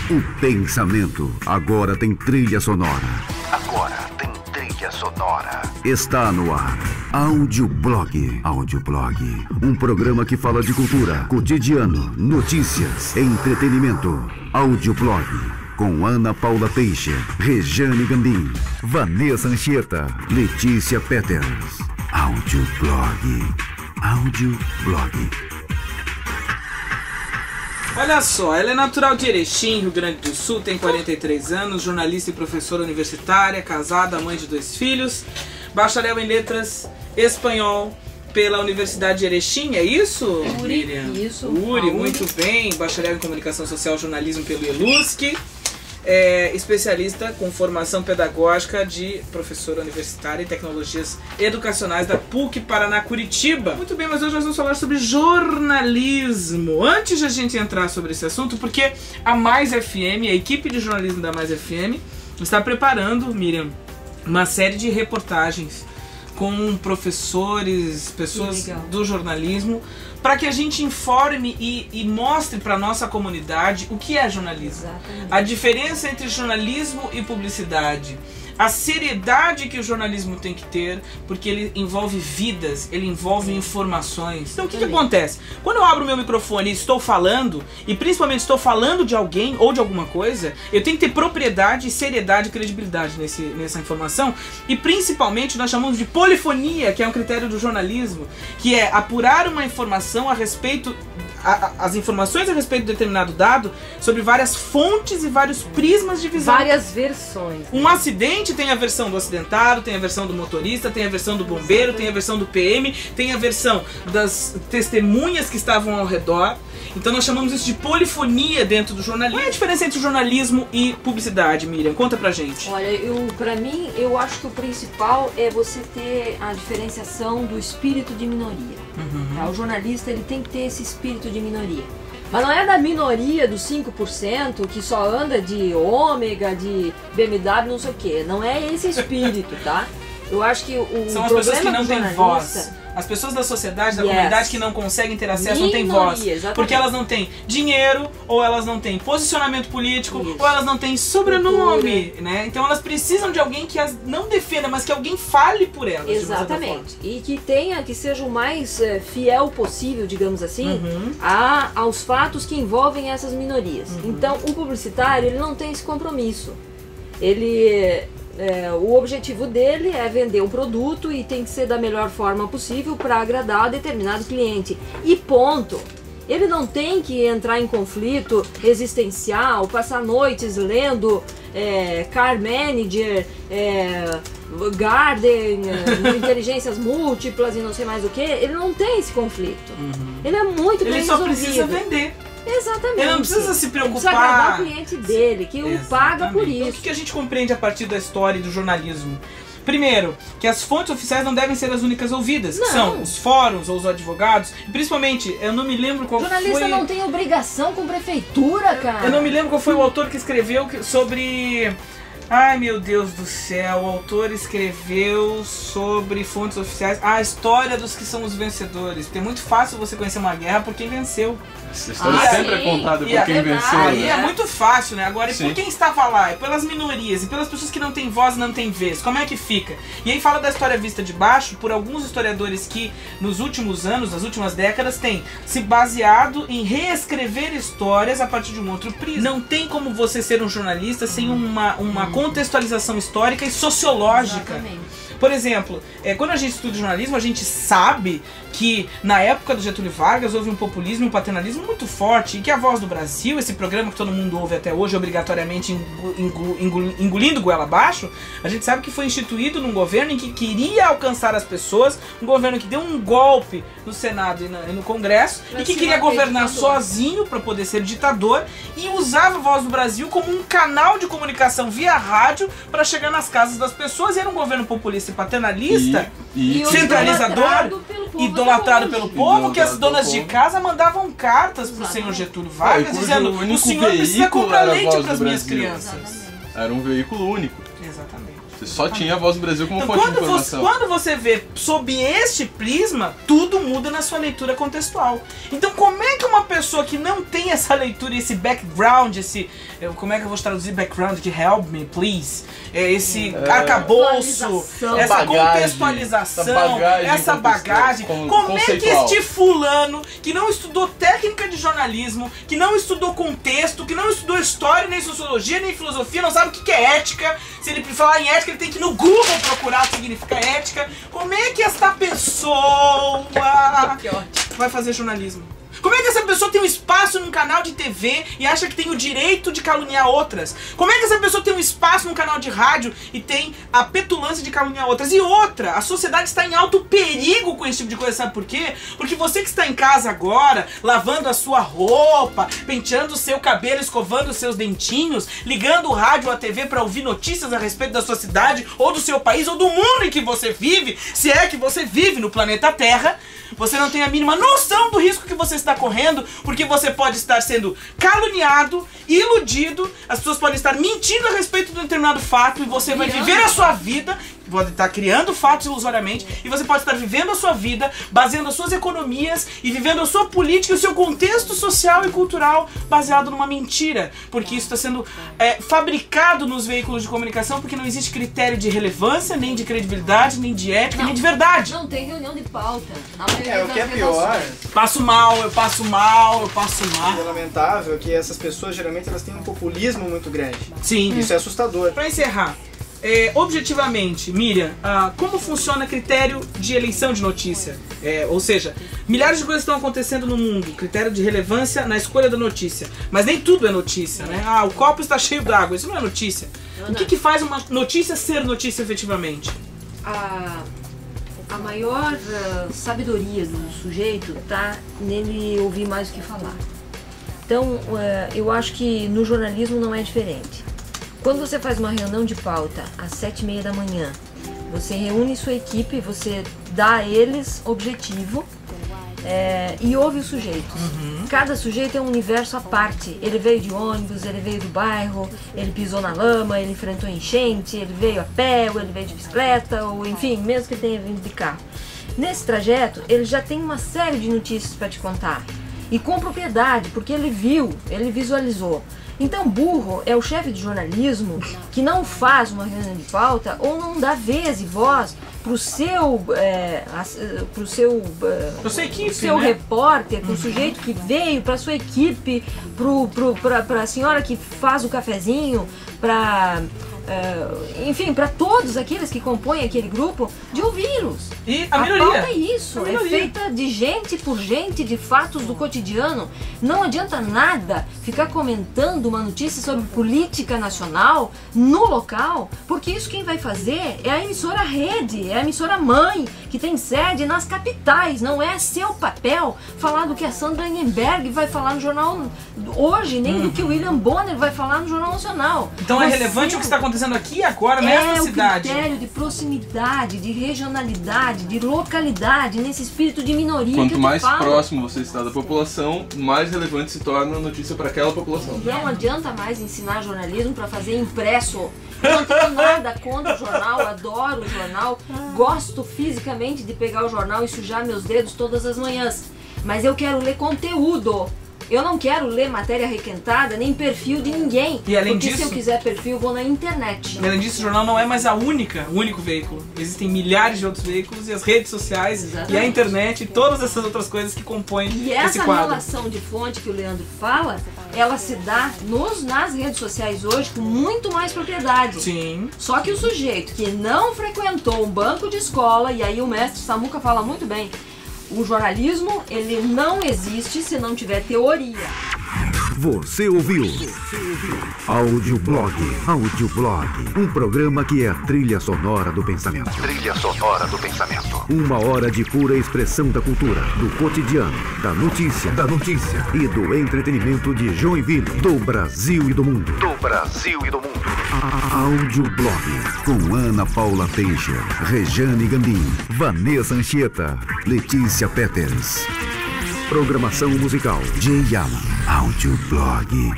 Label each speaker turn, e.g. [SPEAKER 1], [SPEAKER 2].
[SPEAKER 1] O pensamento agora tem trilha sonora. Está no ar. Audioblog. Um programa que fala de cultura, cotidiano, notícias, entretenimento. Audioblog. Com Ana Paula Peixe, Rejane Gandim, Vanessa Anchieta, Letícia Peters. Audioblog.
[SPEAKER 2] Olha só, ela é natural de Erechim, Rio Grande do Sul, tem 43 anos, jornalista e professora universitária, casada, mãe de 2 filhos, bacharel em letras espanhol pela Universidade de Erechim, é isso, Miriam?
[SPEAKER 3] Isso.
[SPEAKER 2] URI, muito bem, bacharel em comunicação social e jornalismo pelo ELUSC, especialista com formação pedagógica de professora universitária em tecnologias educacionais da PUC Paraná Curitiba. Muito bem, mas hoje nós vamos falar sobre jornalismo. Antes de a gente entrar sobre esse assunto, porque a Mais FM, a equipe de jornalismo da Mais FM, está preparando, Miriam, uma série de reportagens com professores, pessoas do jornalismo, para que a gente informe e mostre para a nossa comunidade o que é jornalismo.
[SPEAKER 3] Exatamente.
[SPEAKER 2] A diferença entre jornalismo e publicidade. A seriedade que o jornalismo tem que ter, porque ele envolve vidas, ele envolve informações. Então o que acontece? Quando eu abro o meu microfone e estou falando, e principalmente estou falando de alguém ou de alguma coisa, eu tenho que ter propriedade, seriedade e credibilidade nessa informação. E principalmente nós chamamos de polifonia, que é um critério do jornalismo, que é apurar uma informação a respeito, as informações a respeito de determinado dado, sobre várias fontes e vários prismas de visão.
[SPEAKER 3] Várias versões.
[SPEAKER 2] Um acidente tem a versão do acidentado, tem a versão do motorista, tem a versão do bombeiro, tem a versão do PM, tem a versão das testemunhas que estavam ao redor. Então nós chamamos isso de polifonia dentro do jornalismo. Qual é a diferença entre jornalismo e publicidade, Miriam? Conta pra gente.
[SPEAKER 3] Olha, pra mim, eu acho que o principal é você ter a diferenciação do espírito de minoria. Tá? O jornalista, ele tem que ter esse espírito de minoria. Mas não é da minoria dos 5% que só anda de ômega, de BMW, não sei o que. Não é esse espírito, tá? Eu acho que o
[SPEAKER 2] são as
[SPEAKER 3] problema
[SPEAKER 2] pessoas que não têm voz. As pessoas da sociedade, da comunidade que não conseguem ter acesso, não têm voz.
[SPEAKER 3] Exatamente.
[SPEAKER 2] Porque elas não têm dinheiro, ou elas não têm posicionamento político, ou elas não têm sobrenome, né? Então elas precisam de alguém que as não defenda, mas que alguém fale por elas.
[SPEAKER 3] Exatamente. E que seja o mais fiel possível, digamos assim, aos fatos que envolvem essas minorias. Então o publicitário, ele não tem esse compromisso. O objetivo dele é vender um produto e tem que ser da melhor forma possível para agradar determinado cliente. E ponto. Ele não tem que entrar em conflito existencial, passar noites lendo Car Manager, Garden, inteligências múltiplas e não sei mais o que. Ele não tem esse conflito. Ele é muito bem resolvido.
[SPEAKER 2] Ele só precisa vender.
[SPEAKER 3] Exatamente.
[SPEAKER 2] Ele não precisa se preocupar.
[SPEAKER 3] Ele precisa agradar o cliente dele, que o paga por isso.
[SPEAKER 2] Então, o que a gente compreende a partir da história e do jornalismo? Primeiro, que as fontes oficiais não devem ser as únicas ouvidas, que são os fóruns ou os advogados. E principalmente, eu não me lembro qual foi...
[SPEAKER 3] O jornalista não tem obrigação com prefeitura, cara.
[SPEAKER 2] Eu não me lembro qual foi o autor que escreveu sobre... Ai, meu Deus do céu, o autor escreveu sobre fontes oficiais a história dos que são os vencedores. Porque é muito fácil você conhecer uma guerra por quem venceu.
[SPEAKER 4] Essa história sempre é contada por quem venceu.
[SPEAKER 2] Aí é muito fácil, né? Agora, e por quem estava lá? É pelas minorias e pelas pessoas que não têm voz e não têm vez. Como é que fica? E aí fala da história vista de baixo por alguns historiadores que nos últimos anos, nas últimas décadas, têm se baseado em reescrever histórias a partir de um outro prisma. Não tem como você ser um jornalista sem uma contextualização histórica e sociológica.
[SPEAKER 3] Exatamente.
[SPEAKER 2] Por exemplo, quando a gente estuda jornalismo, a gente sabe que na época do Getúlio Vargas houve um populismo e um paternalismo muito forte, e que a Voz do Brasil, esse programa que todo mundo ouve até hoje, obrigatoriamente engolindo goela abaixo, a gente sabe que foi instituído num governo em que queria alcançar as pessoas, um governo que deu um golpe no Senado e no Congresso, e que queria governar sozinho para poder ser ditador, e usava a Voz do Brasil como um canal de comunicação via rádio para chegar nas casas das pessoas. E era um governo populista e paternalista,
[SPEAKER 3] e
[SPEAKER 2] centralizador, idolatrado pelo povo, que as donas de casa mandavam cartas pro senhor Getúlio Vargas dizendo: o senhor precisa comprar leite para as minhas crianças.
[SPEAKER 4] Era um veículo único.
[SPEAKER 2] Exatamente.
[SPEAKER 4] Você só tinha a Voz do Brasil como
[SPEAKER 2] Então,
[SPEAKER 4] fonte de informação.
[SPEAKER 2] quando você vê sob este prisma, tudo muda na sua leitura contextual. Então, como é que uma pessoa que não tem essa leitura, esse background, como é que eu vou traduzir background de help me, please? Esse arcabouço, essa contextualização, essa bagagem. Como é que este fulano, que não estudou técnica de jornalismo, que não estudou contexto, que não estudou história, nem sociologia, nem filosofia, não sabe o que é ética? Se ele falar em ética, ele tem que ir no Google procurar o que significa ética. Como é que esta pessoa vai fazer jornalismo? Como é que essa pessoa tem um espaço num canal de TV e acha que tem o direito de caluniar outras? Como é que essa pessoa tem um espaço num canal de rádio e tem a petulância de caluniar outras? E outra, a sociedade está em alto perigo com esse tipo de coisa, sabe por quê? Porque você que está em casa agora, lavando a sua roupa, penteando o seu cabelo, escovando os seus dentinhos, ligando o rádio ou a TV para ouvir notícias a respeito da sua cidade, ou do seu país, ou do mundo em que você vive, se é que você vive no planeta Terra, você não tem a mínima noção do risco que você está correndo, porque você pode estar sendo caluniado, iludido, as pessoas podem estar mentindo a respeito de um determinado fato e você vai viver a sua vida, pode estar criando fatos ilusoriamente, e você pode estar vivendo a sua vida, baseando as suas economias e vivendo a sua política e o seu contexto social e cultural baseado numa mentira, porque isso está sendo fabricado nos veículos de comunicação, porque não existe critério de relevância, nem de credibilidade, nem de ética, nem de verdade.
[SPEAKER 3] Não tem reunião de pauta.
[SPEAKER 5] O que é pior...
[SPEAKER 2] Eu passo mal.
[SPEAKER 5] O lamentável é que essas pessoas, geralmente, elas têm um populismo muito grande.
[SPEAKER 2] Sim.
[SPEAKER 5] Isso é assustador.
[SPEAKER 2] Pra encerrar, objetivamente, Miriam, como funciona o critério de eleição de notícia? Ou seja, milhares de coisas estão acontecendo no mundo, critério de relevância na escolha da notícia. Mas nem tudo é notícia, né? O copo está cheio d'água, isso não é notícia. O que faz uma notícia ser notícia efetivamente?
[SPEAKER 3] A maior sabedoria do sujeito tá nele ouvir mais do que falar. Então, eu acho que no jornalismo não é diferente. Quando você faz uma reunião de pauta às 7h30 da manhã, você reúne sua equipe, você dá a eles objetivo e ouve os sujeitos. Cada sujeito é um universo à parte. Ele veio de ônibus, ele veio do bairro, ele pisou na lama, ele enfrentou enchente, ele veio a pé, ou ele veio de bicicleta, ou enfim, mesmo que ele tenha vindo de carro. Nesse trajeto, ele já tem uma série de notícias para te contar. E com propriedade, porque ele viu, ele visualizou. Então, burro é o chefe de jornalismo que não faz uma reunião de pauta ou não dá vez e voz pro seu repórter, pro sujeito que veio, pra sua equipe, pra senhora que faz o cafezinho, enfim, para todos aqueles que compõem aquele grupo, de ouvi-los.
[SPEAKER 2] E a minoria?
[SPEAKER 3] Pauta é isso, é feita de gente por gente, de fatos do cotidiano. Não adianta nada ficar comentando uma notícia sobre política nacional no local, porque isso quem vai fazer é a emissora rede, é a emissora mãe, que tem sede nas capitais. Não é seu papel falar do que a Sandra Engenberg vai falar no jornal hoje, nem do que o William Bonner vai falar no Jornal Nacional.
[SPEAKER 2] Então é relevante o que está acontecendo aqui agora, nessa cidade.
[SPEAKER 3] É o critério de proximidade, de regionalidade, de localidade, nesse espírito de minoria.
[SPEAKER 4] Quanto mais próximo você está da população, mais relevante se torna a notícia para aquela população.
[SPEAKER 3] Não adianta mais ensinar jornalismo para fazer impresso. Eu não tenho nada contra o jornal, adoro o jornal, gosto fisicamente de pegar o jornal e sujar meus dedos todas as manhãs. Mas eu quero ler conteúdo. Eu não quero ler matéria requentada, nem perfil de ninguém.
[SPEAKER 2] E além
[SPEAKER 3] porque
[SPEAKER 2] disso,
[SPEAKER 3] se eu quiser perfil, eu vou na internet.
[SPEAKER 2] E além disso, o jornal não é mais o único veículo. Existem milhares de outros veículos e as redes sociais, exatamente, e a internet e todas essas outras coisas que compõem esse quadro.
[SPEAKER 3] E essa relação de fonte que o Leandro fala, ela se dá nas redes sociais hoje com muito mais propriedade.
[SPEAKER 2] Sim.
[SPEAKER 3] Só que o sujeito que não frequentou um banco de escola, e aí o mestre Samuca fala muito bem, o jornalismo, ele não existe se não tiver teoria.
[SPEAKER 1] Você ouviu Audioblog, um programa que é a trilha sonora do pensamento. Trilha sonora do pensamento. 1 hora de pura expressão da cultura, do cotidiano, da notícia e do entretenimento de Joinville, do Brasil e do mundo. Audioblog, com Ana Paula Teixeira, Rejane Gandim, Vanessa Anchieta, Letícia Peters. Programação musical J. Allen. Audioblog.